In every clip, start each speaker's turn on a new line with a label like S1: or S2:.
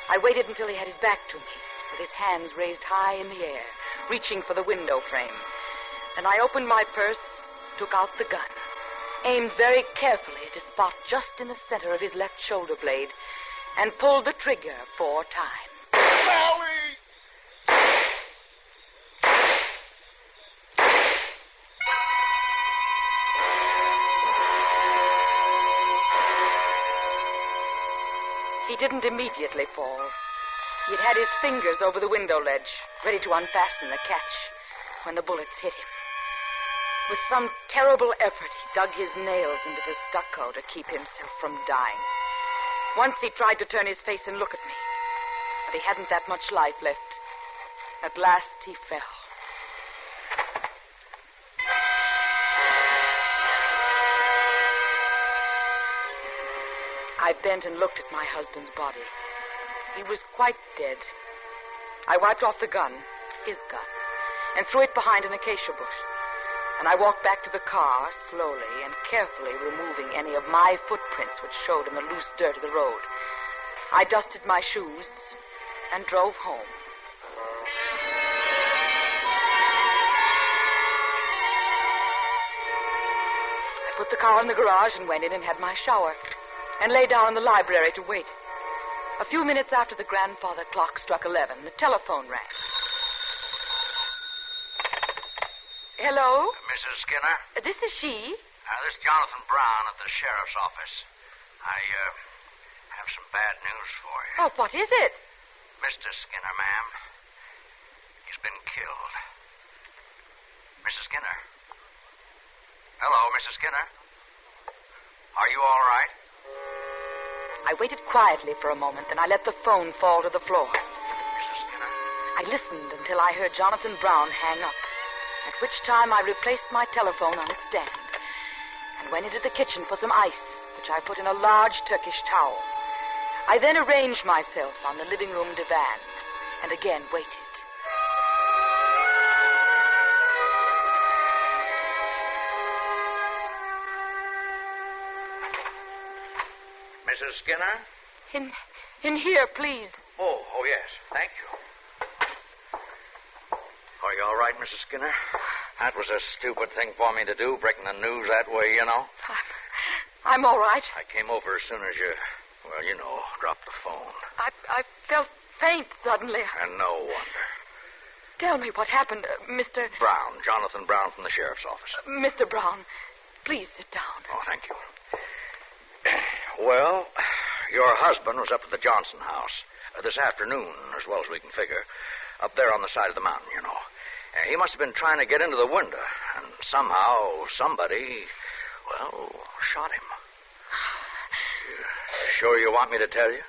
S1: I waited until he had his back to me, with his hands raised high in the air, reaching for the window frame. Then I opened my purse, took out the gun, aimed very carefully at a spot just in the center of his left shoulder blade, and pulled the trigger 4 times.
S2: Sally!
S1: He didn't immediately fall. He'd had his fingers over the window ledge, ready to unfasten the catch, when the bullets hit him. With some terrible effort, he dug his nails into the stucco to keep himself from dying. Once he tried to turn his face and look at me, but he hadn't that much life left. At last, he fell. I bent and looked at my husband's body. He was quite dead. I wiped off the gun, his gun, and threw it behind an acacia bush. And I walked back to the car, slowly and carefully removing any of my footprints which showed in the loose dirt of the road. I dusted my shoes and drove home. I put the car in the garage and went in and had my shower, and lay down in the library to wait. A few minutes after the grandfather clock struck 11, the telephone rang. Hello?
S3: Mrs. Skinner?
S1: This is she.
S3: This is Jonathan Brown at the sheriff's office. I have some bad news for you.
S1: Oh, what is it?
S3: Mr. Skinner, ma'am. He's been killed. Mrs. Skinner? Hello, Mrs. Skinner? Are you all right?
S1: I waited quietly for a moment, then I let the phone fall to the floor.
S3: Mrs. Skinner?
S1: I listened until I heard Jonathan Brown hang up, at which time I replaced my telephone on its stand and went into the kitchen for some ice, which I put in a large Turkish towel. I then arranged myself on the living room divan and again waited.
S3: Mrs. Skinner?
S1: In here, please.
S3: Oh, yes. Thank you. Are you all right, Mrs. Skinner? That was a stupid thing for me to do, breaking the news that way, you know.
S1: I'm all right.
S3: I came over as soon as you, dropped the phone.
S1: I felt faint suddenly.
S3: And no wonder.
S1: Tell me what happened, Mr.
S3: Brown, Jonathan Brown from the sheriff's office.
S1: Mr. Brown, please sit down.
S3: Oh, thank you. Well, your husband was up at the Johnson house this afternoon, as well as we can figure, up there on the side of the mountain, you know. He must have been trying to get into the window, and somehow somebody, shot him. Sure you want me to tell you?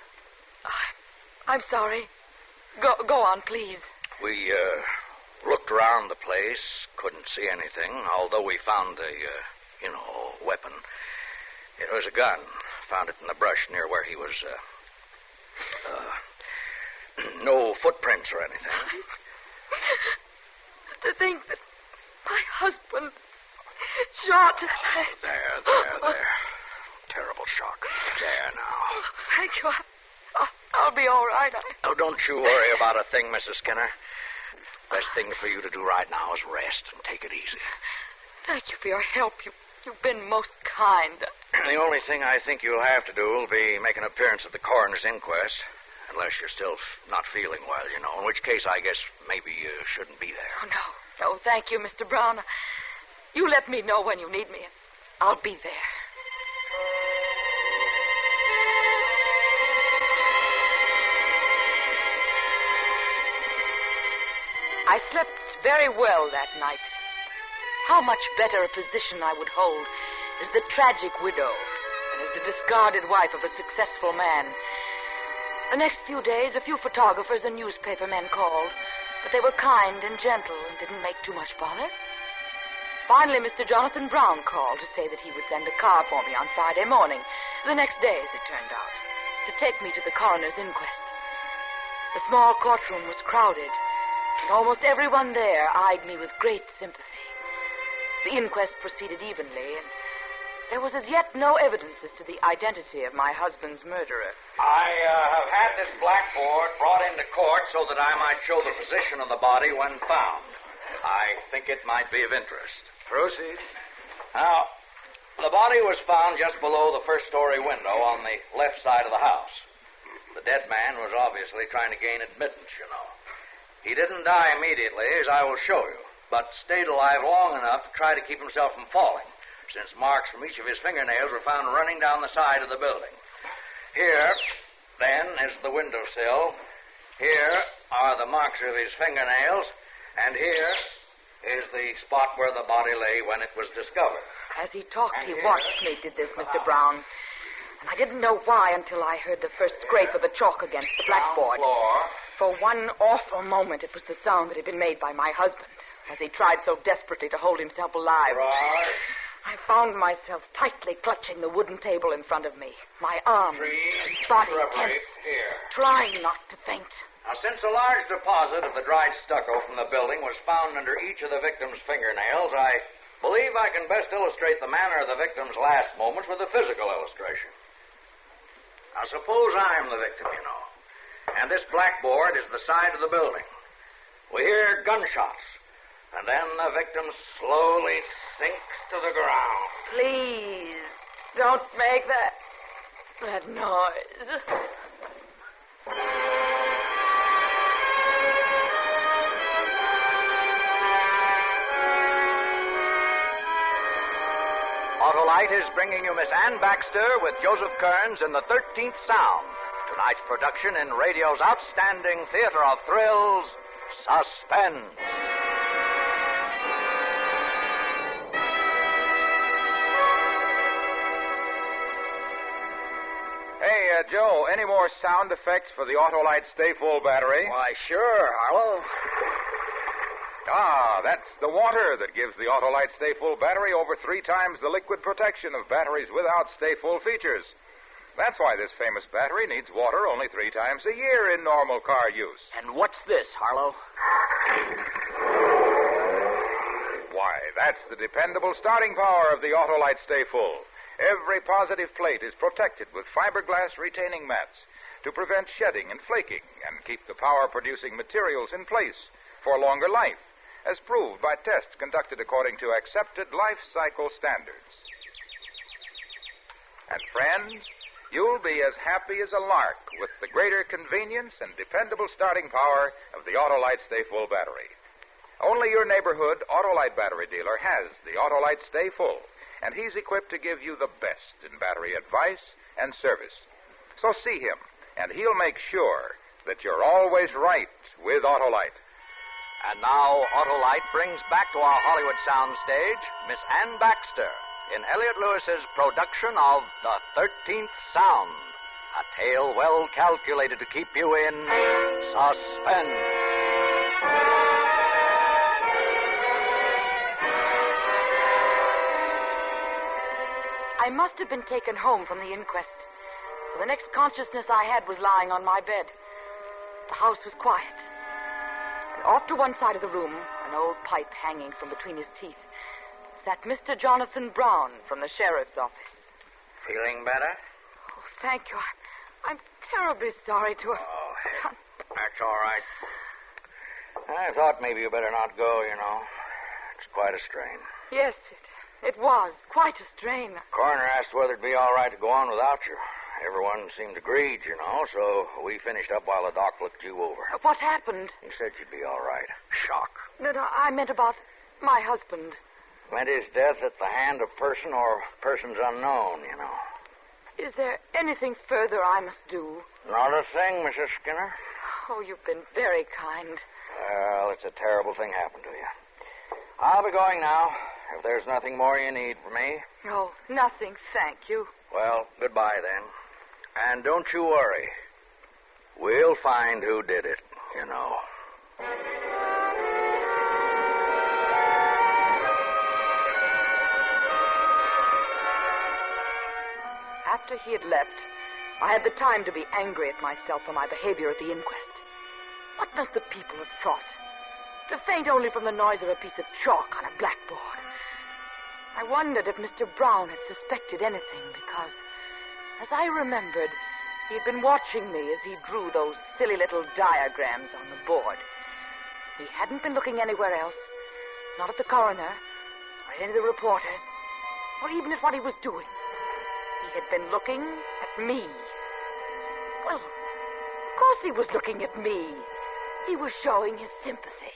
S1: I'm sorry. Go on, please.
S3: We looked around the place, couldn't see anything, although we found the, weapon. It was a gun. Found it in the brush near where he was, no footprints or anything.
S1: To think that my husband shot.
S3: There. Terrible shock. There now.
S1: Oh, thank you. I'll be all right.
S3: Oh, don't you worry about a thing, Mrs. Skinner. Best thing for you to do right now is rest and take it easy.
S1: Thank you for your help. You've been most kind.
S3: The only thing I think you'll have to do will be make an appearance at the coroner's inquest. Unless you're still not feeling well, you know. In which case, I guess maybe you shouldn't be there.
S1: Oh, no. No, thank you, Mr. Brown. You let me know when you need me, and I'll be there. I slept very well that night. How much better a position I would hold as the tragic widow and as the discarded wife of a successful man. The next few days, a few photographers and newspaper men called, but they were kind and gentle and didn't make too much bother. Finally, Mr. Jonathan Brown called to say that he would send a car for me on Friday morning, the next day, as it turned out, to take me to the coroner's inquest. The small courtroom was crowded, and almost everyone there eyed me with great sympathy. The inquest proceeded evenly, and There was as yet no evidence as to the identity of my husband's murderer.
S3: I have had this blackboard brought into court so that I might show the position of the body when found. I think it might be of interest.
S2: Proceed.
S3: Now, the body was found just below the first-story window on the left side of the house. The dead man was obviously trying to gain admittance, you know. He didn't die immediately, as I will show you, but stayed alive long enough to try to keep himself from falling, since marks from each of his fingernails were found running down the side of the building. Here, then, is the windowsill. Here are the marks of his fingernails, and here is the spot where the body lay when it was discovered.
S1: As he talked, he watched me did this, Mr. Brown. And I didn't know why until I heard the first scrape of the chalk against the blackboard. For one awful moment, it was the sound that had been made by my husband, as he tried so desperately to hold himself alive.
S3: Right.
S1: I found myself tightly clutching the wooden table in front of me, my arms and body tense, trying not to faint.
S3: Now, since a large deposit of the dried stucco from the building was found under each of the victim's fingernails, I believe I can best illustrate the manner of the victim's last moments with a physical illustration. Now, suppose I'm the victim, you know, and this blackboard is the side of the building. We hear gunshots, and then the victim slowly sinks to the ground.
S1: Please, don't make that noise.
S3: Autolite is bringing you Miss Ann Baxter with Joseph Kearns in The 13th Sound. Tonight's production in radio's outstanding theater of thrills, Suspense.
S2: Hey, Joe, any more sound effects for the Autolite Stay Full battery?
S3: Why, sure, Harlow.
S2: Ah, that's the water that gives the Autolite Stay Full battery over 3 times the liquid protection of batteries without Stay Full features. That's why this famous battery needs water only 3 times a year in normal car use.
S3: And what's this, Harlow?
S2: Why, that's the dependable starting power of the Autolite Stay Full. Every positive plate is protected with fiberglass retaining mats to prevent shedding and flaking and keep the power-producing materials in place for longer life, as proved by tests conducted according to accepted life cycle standards. And friends, you'll be as happy as a lark with the greater convenience and dependable starting power of the Autolite Stay Full battery. Only your neighborhood Autolite battery dealer has the Autolite Stay Full, and he's equipped to give you the best in battery advice and service. So see him, and he'll make sure that you're always right with Autolite.
S3: And now, Autolite brings back to our Hollywood soundstage Miss Ann Baxter in Elliot Lewis's production of The 13th Sound, a tale well calculated to keep you in suspense.
S1: I must have been taken home from the inquest. For the next consciousness I had was lying on my bed. The house was quiet. And off to one side of the room, an old pipe hanging from between his teeth, sat Mr. Jonathan Brown from the sheriff's office.
S3: Feeling better?
S1: Oh, thank you. I'm terribly sorry to have...
S3: Oh, that's all right. I thought maybe you better not go, you know. It's quite a strain.
S1: Yes, it was quite a strain.
S3: Coroner asked whether it'd be all right to go on without you. Everyone seemed agreed, you know, so we finished up while the doc looked you over.
S1: What happened?
S3: He said you'd be all right. Shock.
S1: No, I meant about my husband.
S3: Meant his death at the hand of person or persons unknown, you know.
S1: Is there anything further I must do?
S3: Not a thing, Mrs. Skinner.
S1: Oh, you've been very kind.
S3: Well, it's a terrible thing happened to you. I'll be going now. If there's nothing more you need from me.
S1: Oh, nothing, thank you.
S3: Well, goodbye then. And don't you worry. We'll find who did it, you know.
S1: After he had left, I had the time to be angry at myself for my behavior at the inquest. What must the people have thought? To faint only from the noise of a piece of chalk on a blackboard. I wondered if Mr. Brown had suspected anything because, as I remembered, he had been watching me as he drew those silly little diagrams on the board. He hadn't been looking anywhere else, not at the coroner, or any of the reporters, or even at what he was doing. He had been looking at me. Well, of course he was looking at me. He was showing his sympathy.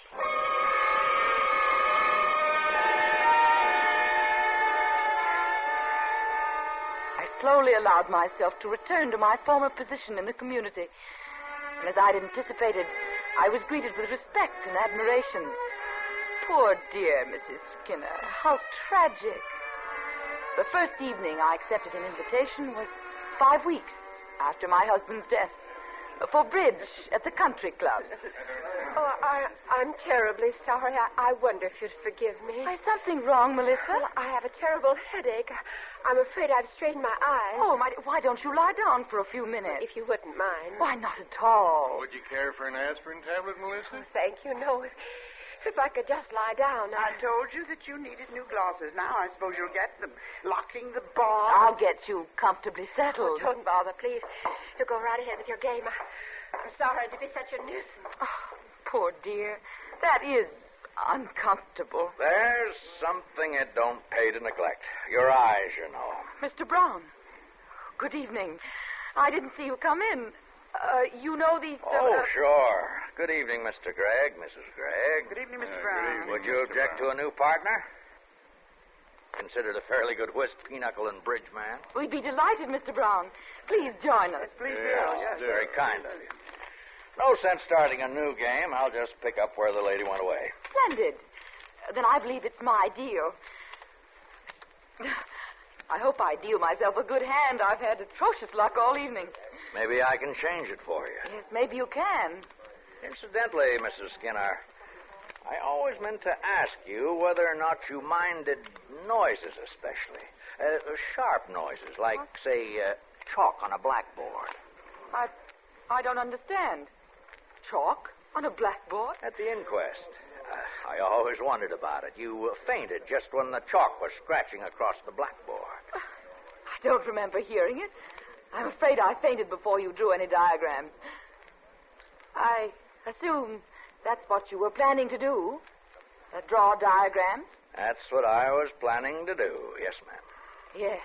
S1: I slowly allowed myself to return to my former position in the community. And as I'd anticipated, I was greeted with respect and admiration. Poor dear Mrs. Skinner, how tragic. The first evening I accepted an invitation was 5 weeks after my husband's death, for bridge at the country club.
S4: Oh, I'm terribly sorry. I wonder if you'd forgive me.
S1: Is something wrong, Melissa?
S4: Well, I have a terrible headache. I'm afraid I've strained my eyes.
S1: Oh, why don't you lie down for a few minutes?
S4: If you wouldn't mind.
S1: Why, not at all.
S5: Would you care for an aspirin tablet, Melissa?
S4: Oh, thank you. No, if I could just lie down.
S6: I told you that you needed new glasses. Now I suppose you'll get them. Locking the bar.
S1: I'll get you comfortably settled.
S4: Oh, don't bother, please. You go right ahead with your game. I'm sorry to be such a nuisance.
S1: Oh, poor dear. That is uncomfortable.
S3: There's something it don't pay to neglect. Your eyes, you know.
S1: Mr. Brown, good evening. I didn't see you come in. You know these...
S3: Sure. Good evening, Mr. Gregg, Mrs. Gregg.
S6: Good evening, Mr. Brown.
S3: Would you object to a new partner? Considered a fairly good whist, pinochle, and bridge man.
S1: We'd be delighted, Mr. Brown. Please join us.
S6: Please do.
S3: Yes, very kind of you. No sense starting a new game. I'll just pick up where the lady went away.
S1: Splendid. Then I believe it's my deal. I hope I deal myself a good hand. I've had atrocious luck all evening.
S3: Maybe I can change it for you.
S1: Yes, maybe you can.
S3: Incidentally, Mrs. Skinner, I always meant to ask you whether or not you minded noises especially. Sharp noises, like, say, chalk on a blackboard.
S1: I don't understand. Chalk on a blackboard?
S3: At the inquest. I always wondered about it. You fainted just when the chalk was scratching across the blackboard.
S1: I don't remember hearing it. I'm afraid I fainted before you drew any diagrams. I assume that's what you were planning to do? Draw diagrams?
S3: That's what I was planning to do, yes, ma'am.
S1: Yes.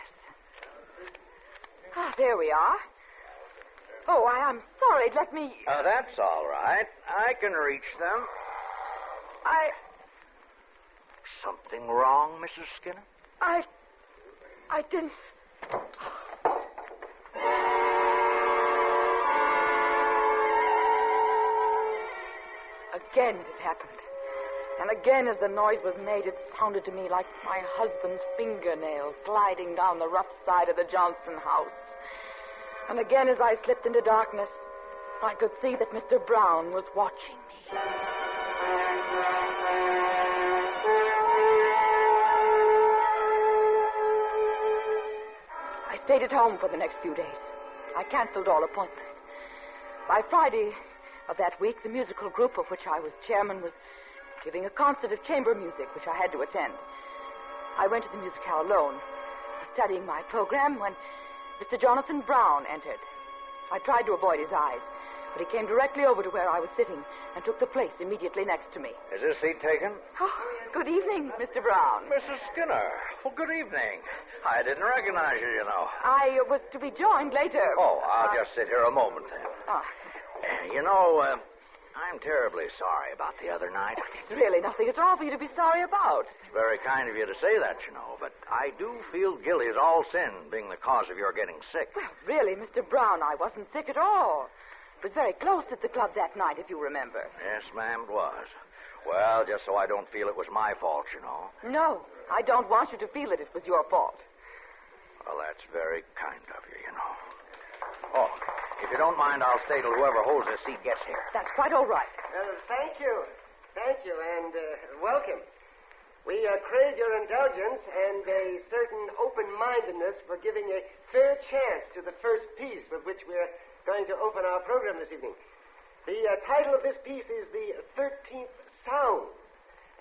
S1: There we are. Oh, I'm sorry. Let me...
S3: That's all right. I can reach them. Something wrong, Mrs. Skinner?
S1: I didn't... Again it happened. And again, as the noise was made, it sounded to me like my husband's fingernails sliding down the rough side of the Johnson house. And again, as I slipped into darkness, I could see that Mr. Brown was watching me. I stayed at home for the next few days. I canceled all appointments. By Friday of that week, the musical group of which I was chairman was giving a concert of chamber music, which I had to attend. I went to the musicale alone, studying my program, when Mr. Jonathan Brown entered. I tried to avoid his eyes, but he came directly over to where I was sitting and took the place immediately next to me.
S3: Is this seat taken?
S1: Oh, good evening, Mr. Brown.
S3: Mrs. Skinner. Well, good evening. I didn't recognize you, you know.
S1: I was to be joined later.
S3: Oh, I'll just sit here a moment then. You know, I'm terribly sorry about the other night.
S1: There's really nothing at all for you to be sorry about.
S3: It's very kind of you to say that, you know, but I do feel guilty as all sin being the cause of your getting sick.
S1: Well, really, Mr. Brown, I wasn't sick at all. It was very close at the club that night, if you remember.
S3: Yes, ma'am, it was. Well, just so I don't feel it was my fault, you know.
S1: No, I don't want you to feel that it was your fault.
S3: Well, that's very kind of you, you know. Oh, if you don't mind, I'll stay till whoever holds this seat gets here.
S1: That's quite all right.
S7: Thank you. Thank you, and welcome. We crave your indulgence and a certain open-mindedness for giving a fair chance to the first piece with which we're going to open our program this evening. The title of this piece is The 13th Sound,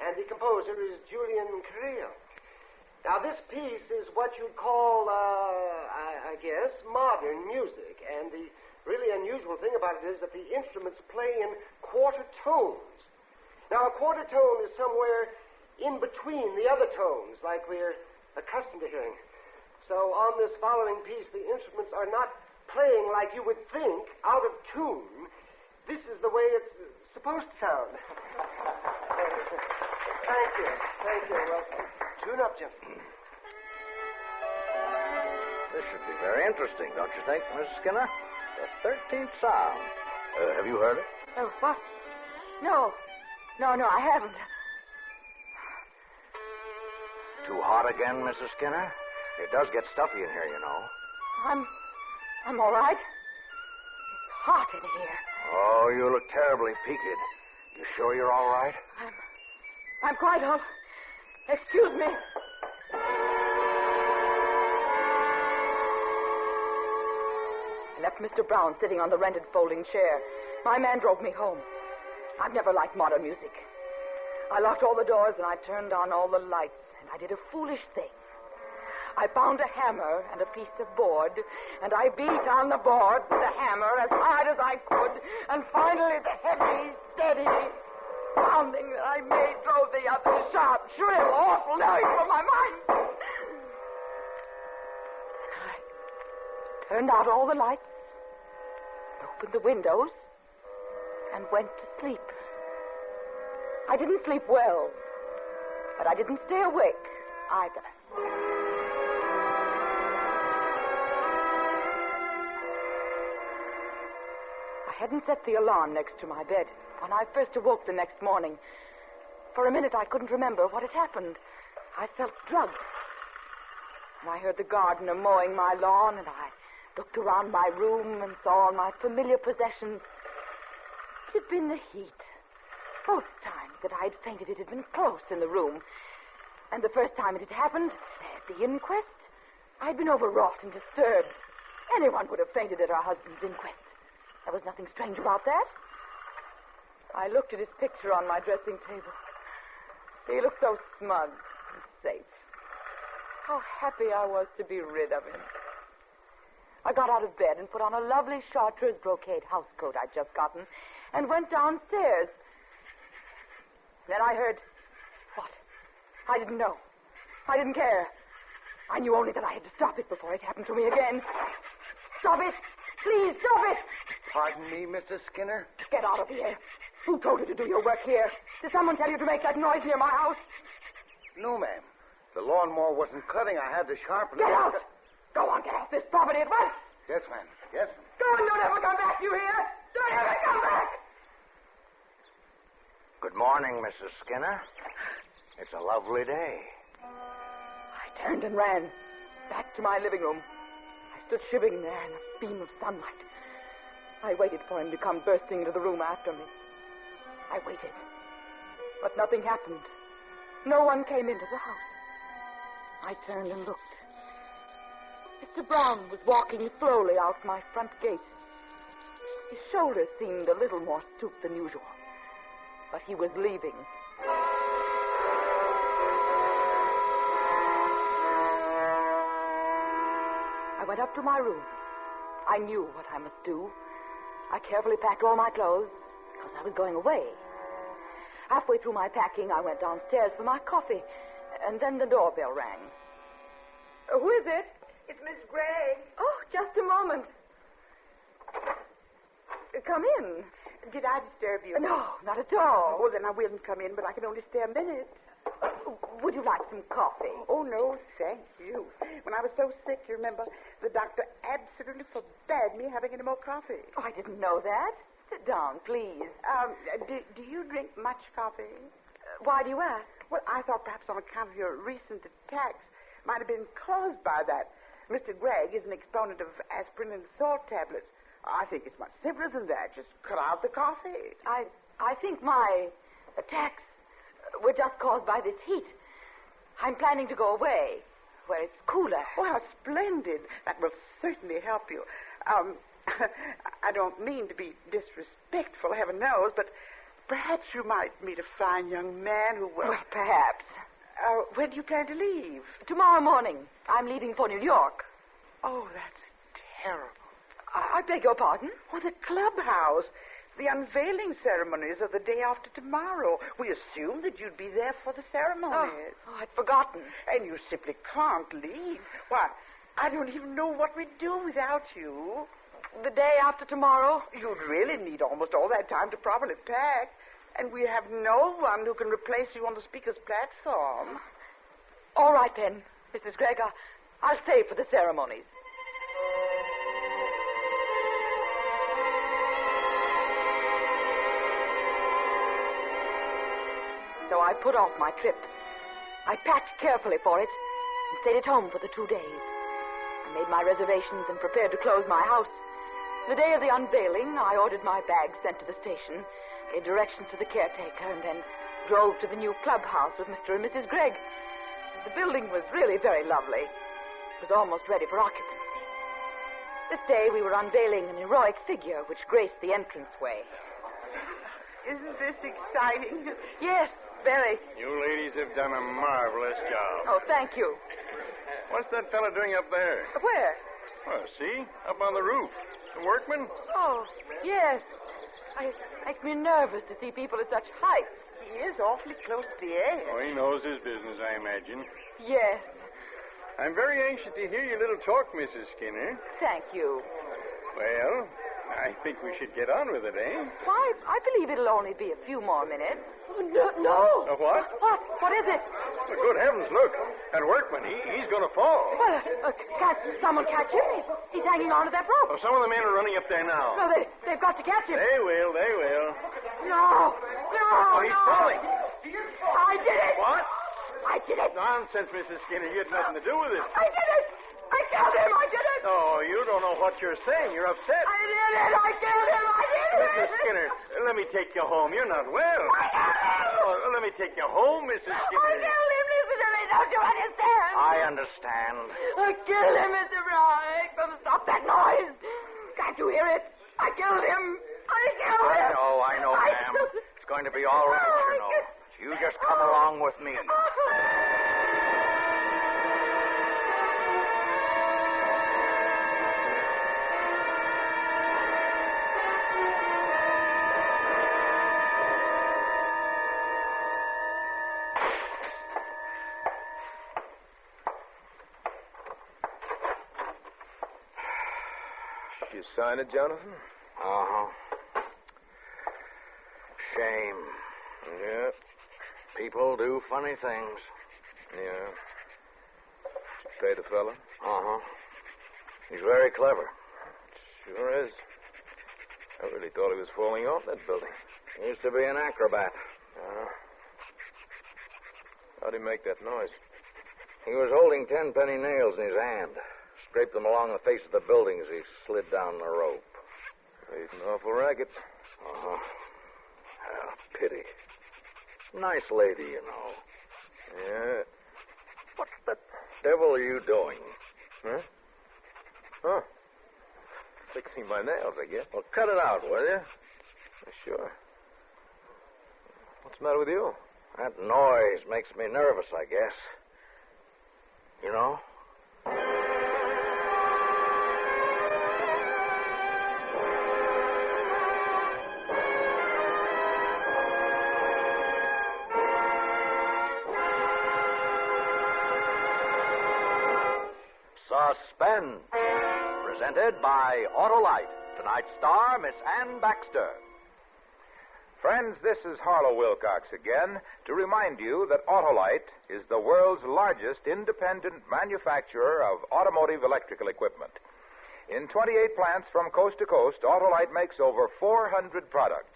S7: and the composer is Julian Creel. Now, this piece is what you'd call, I guess, modern music. And the really unusual thing about it is that the instruments play in quarter tones. Now, a quarter tone is somewhere in between the other tones, like we're accustomed to hearing. So on this following piece, the instruments are not playing like you would think, out of tune. This is the way it's supposed to sound. Thank you. Well, tune up, Jim.
S3: This should be very interesting, don't you think, Mrs. Skinner? The 13th sound. Have you heard it?
S1: Oh, what? No, I haven't.
S3: Too hot again, Mrs. Skinner? It does get stuffy in here, you know.
S1: I'm all right. It's hot in here.
S3: Oh, you look terribly peaked. You sure you're all right?
S1: I'm quite all... Excuse me. I left Mr. Brown sitting on the rented folding chair. My man drove me home. I've never liked modern music. I locked all the doors and I turned on all the lights, and I did a foolish thing. I found a hammer and a piece of board, and I beat on the board with the hammer as hard as I could, and finally the heavy, steady pounding that I made drove the other sharp, shrill, awful noise from my mind. I turned out all the lights, opened the windows, and went to sleep. I didn't sleep well, but I didn't stay awake either. I hadn't set the alarm next to my bed when I first awoke the next morning. For a minute, I couldn't remember what had happened. I felt drugged. And I heard the gardener mowing my lawn, and I looked around my room and saw all my familiar possessions. It had been the heat. Both times that I had fainted, it had been close in the room. And the first time it had happened, at the inquest, I'd been overwrought and disturbed. Anyone would have fainted at her husband's inquest. There was nothing strange about that. I looked at his picture on my dressing table. He looked so smug and safe. How happy I was to be rid of him. I got out of bed and put on a lovely chartreuse brocade housecoat I'd just gotten and went downstairs. Then I heard... What? I didn't know. I didn't care. I knew only that I had to stop it before it happened to me again. Stop it! Please, stop it!
S5: Pardon me, Mrs. Skinner?
S1: Get out of here. Who told you to do your work here? Did someone tell you to make that noise near my house?
S5: No, ma'am. The lawnmower wasn't cutting. I had to sharpen it.
S1: Get out! Go on, get off this property at once!
S5: Yes, ma'am. Yes, ma'am.
S1: Go and don't ever come back, you hear? Don't ever come back!
S3: Good morning, Mrs. Skinner. It's a lovely day.
S1: I turned and ran back to my living room. I stood shivering there in a beam of sunlight. I waited for him to come bursting into the room after me. I waited. But nothing happened. No one came into the house. I turned and looked. Mr. Brown was walking slowly out my front gate. His shoulders seemed a little more stooped than usual. But he was leaving. I went up to my room. I knew what I must do. I carefully packed all my clothes because I was going away. Halfway through my packing, I went downstairs for my coffee, and then the doorbell rang. Who is it?
S4: It's Miss Gray.
S1: Oh, just a moment. Come in.
S4: Did I disturb you?
S1: No, not at all.
S4: Oh, then I will come in, but I can only stay a minute.
S1: Would you like some coffee?
S4: Oh, no, thank you. When I was so sick, you remember, the doctor absolutely forbade me having any more coffee.
S1: Oh, I didn't know that. Sit down, please.
S4: Do you drink much coffee?
S1: Why do you ask?
S4: Well, I thought perhaps on account of your recent attacks might have been caused by that. Mr. Gregg is an exponent of aspirin and salt tablets. I think it's much simpler than that. Just cut out the coffee.
S1: I think my attacks were just caused by this heat. I'm planning to go away, where it's cooler.
S4: Oh, how splendid. That will certainly help you. I don't mean to be disrespectful, heaven knows, but perhaps you might meet a fine young man who will...
S1: Well, perhaps.
S4: When do you plan to leave?
S1: Tomorrow morning. I'm leaving for New York.
S4: Oh, that's terrible.
S1: I beg your pardon?
S4: Oh, the clubhouse. The unveiling ceremonies are the day after tomorrow. We assumed that you'd be there for the ceremonies.
S1: Oh, I'd forgotten.
S4: And you simply can't leave. Why, I don't even know what we'd do without you.
S1: The day after tomorrow?
S4: You'd really need almost all that time to properly pack. And we have no one who can replace you on the speaker's platform.
S1: All right, then, Mrs. Gregg. I'll stay for the ceremonies. So I put off my trip. I packed carefully for it and stayed at home for the 2 days. I made my reservations and prepared to close my house. The day of the unveiling, I ordered my bags sent to the station, gave directions to the caretaker, and then drove to the new clubhouse with Mr. and Mrs. Gregg. The building was really very lovely. It was almost ready for occupancy. This day we were unveiling an heroic figure which graced the entranceway.
S4: Isn't this exciting?
S1: Yes, very.
S5: You ladies have done a marvelous job.
S1: Oh, thank you.
S5: What's that fella doing up there?
S1: Where?
S5: Well, see? Up on the roof. The workman?
S1: Oh, yes. It makes me nervous to see people at such heights.
S4: He is awfully close to the air.
S5: Oh, he knows his business, I imagine.
S1: Yes,
S5: I'm very anxious to hear your little talk, Mrs. Skinner.
S1: thank you.
S5: Well, I think we should get on with it, eh?
S1: Why, I believe it'll only be a few more minutes. No.
S5: A what?
S1: What is it?
S5: Well, good heavens, look. That workman, he's going to fall.
S1: Well, can't someone catch him? He's hanging onto that rope.
S5: Oh, some of the men are running up there now.
S1: No, they've got to catch him.
S5: They will.
S1: No.
S5: Oh, he's falling.
S1: I did it.
S5: What?
S1: I did it.
S5: Nonsense, Mrs. Skinner. You had nothing to do with it.
S1: I did it. I killed him. I did it.
S5: Oh, you don't know what you're saying. You're upset.
S1: I did it. I killed him. I did it.
S5: Mrs. Skinner, let me take you home. You're not well.
S1: I killed him.
S5: Oh, let me take you home, Mrs.
S1: I
S5: Skinner.
S1: killed him. Listen to me. Don't you understand?
S3: I understand.
S1: I killed him, Mr. Bright. Stop that noise. Can't you hear it? I killed him. I killed him.
S3: I know, ma'am. It's going to be all right, you know. You just come along with me.
S2: You sign it, Jonathan?
S3: Uh-huh. Shame.
S2: Yeah.
S3: People do funny things.
S2: Yeah. Pay the fella?
S3: Uh-huh. He's very clever.
S2: Sure is. I really thought he was falling off that building.
S3: He used to be an acrobat.
S2: How'd he make that noise?
S3: He was holding 10 penny nails in his hand. Scraped them along the face of the building as he slid down the rope.
S2: He's an awful racket.
S3: Uh-huh. Pity. Nice lady, you know.
S2: Yeah.
S3: What the devil are you doing?
S2: Huh? Oh. Fixing my nails, I guess.
S3: Well, cut it out, will you?
S2: Sure. What's the matter with you?
S3: That noise makes me nervous, I guess. You know? Suspense, presented by Autolite. Tonight's star, Miss Ann Baxter.
S2: Friends, this is Harlow Wilcox again to remind you that Autolite is the world's largest independent manufacturer of automotive electrical equipment. In 28 plants from coast to coast, Autolite makes over 400 products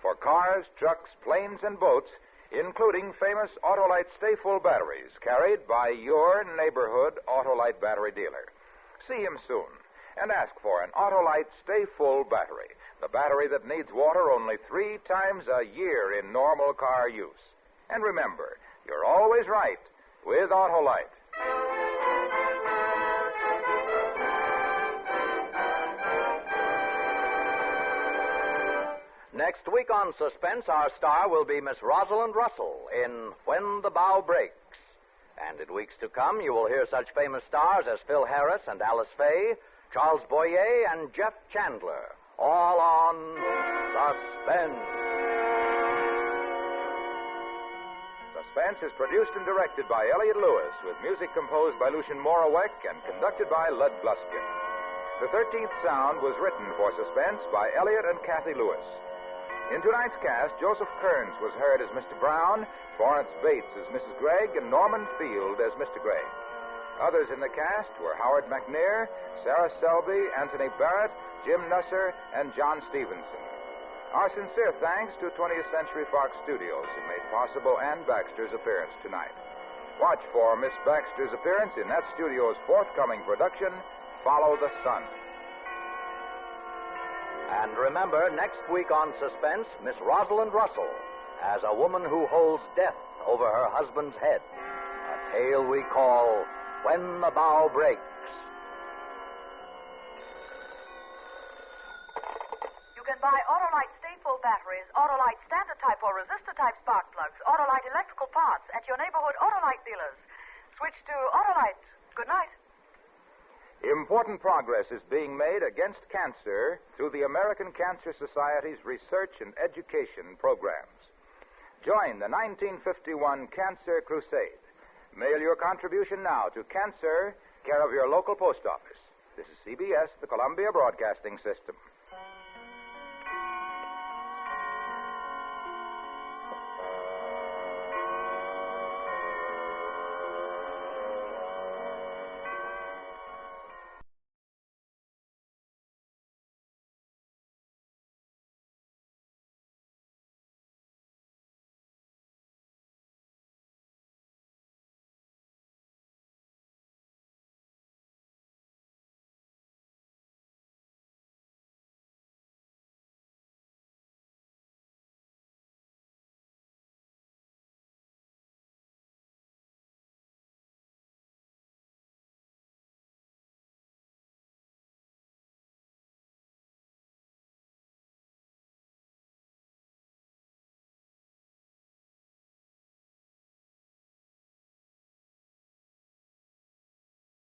S2: for cars, trucks, planes, and boats, including famous Autolite Stay Full batteries carried by your neighborhood Autolite battery dealer. See him soon and ask for an Autolite Stay Full battery, the battery that needs water only 3 times a year in normal car use. And remember, you're always right with Autolite.
S3: Next week on Suspense, our star will be Miss Rosalind Russell in When the Bow Breaks. And in weeks to come, you will hear such famous stars as Phil Harris and Alice Faye, Charles Boyer, and Jeff Chandler, all on Suspense.
S2: Suspense is produced and directed by Elliott Lewis, with music composed by Lucien Moraweck and conducted by Lud Gluskin. The 13th Sound was written for Suspense by Elliott and Kathy Lewis. In tonight's cast, Joseph Kearns was heard as Mr. Brown, Florence Bates as Mrs. Gregg, and Norman Field as Mr. Gregg. Others in the cast were Howard McNear, Sarah Selby, Anthony Barrett, Jim Nusser, and John Stevenson. Our sincere thanks to 20th Century Fox Studios, who made possible Ann Baxter's appearance tonight. Watch for Miss Baxter's appearance in that studio's forthcoming production, Follow the Sun.
S3: And remember, next week on Suspense, Miss Rosalind Russell as a woman who holds death over her husband's head. A tale we call When the Bow Breaks.
S8: You can buy Autolite Stateful batteries, Autolite Standard Type or Resistor Type spark plugs, Autolite electrical parts at your neighborhood Autolite dealers. Switch to Autolite. Good night.
S2: Important progress is being made against cancer through the American Cancer Society's research and education programs. Join the 1951 Cancer Crusade. Mail your contribution now to Cancer, care of your local post office. This is CBS, the Columbia Broadcasting System.